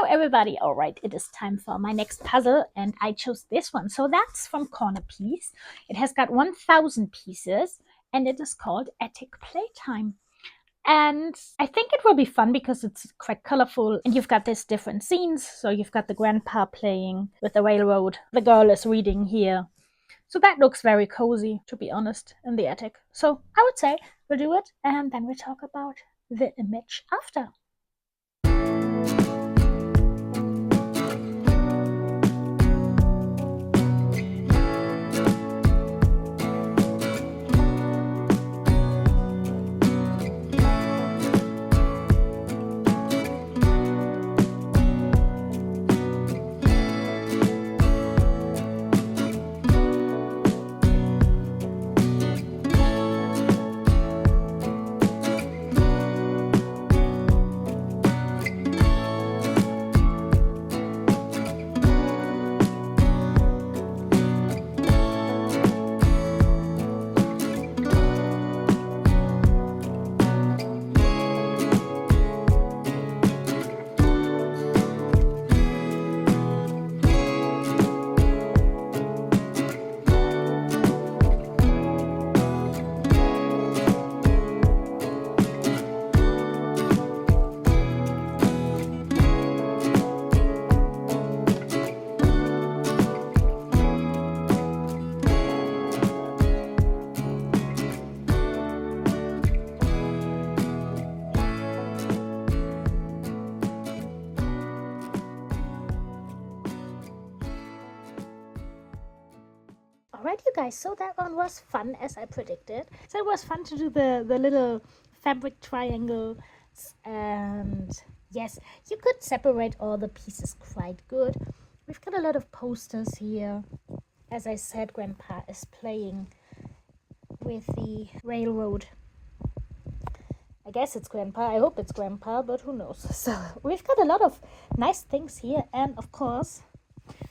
everybody. All right, it is time for my next puzzle, and I chose this one. So that's from Corner Piece. It has got 1000 pieces, and it is called Attic Playtime. And I think it will be fun because it's quite colorful, and you've got these different scenes. So you've got the grandpa playing with the railroad. The girl is reading here. So that looks very cozy, to be honest, in the attic. So I would say we'll do it, and then we'll talk about the image after. Alright, you guys, so that one was fun as I predicted. So it was fun to do the little fabric triangles, and yes, you could separate all the pieces quite good. We've got a lot of posters here. As I said, Grandpa is playing with the railroad. I guess it's Grandpa. I hope it's Grandpa, but who knows. So we've got a lot of nice things here, and of course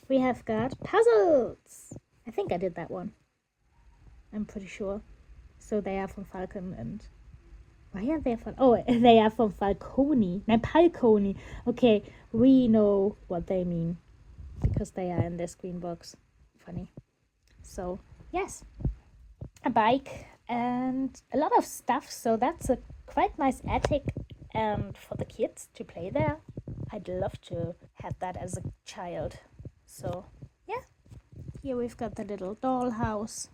we have got puzzles. I think I did that one. I'm pretty sure. So they are from Falcon, and why are they from? Oh, they are from Falcone. No, Falcone. Okay, we know what they mean because they are in this green box. Funny. So yes, a bike and a lot of stuff. So that's a quite nice attic, and for the kids to play there. I'd love to have that as a child. So yeah. Here we've got the little dollhouse.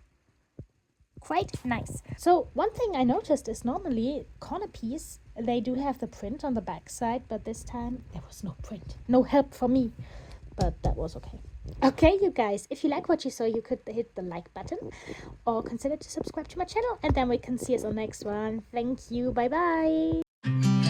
Quite nice. So one thing I noticed is normally Corner Piece, they do have the print on the back side, but this time there was no print. No help for me, but that was okay. Okay, you guys, if you like what you saw, you could hit the like button or consider to subscribe to my channel, and then we can see us on the next one. Thank you. Bye-bye.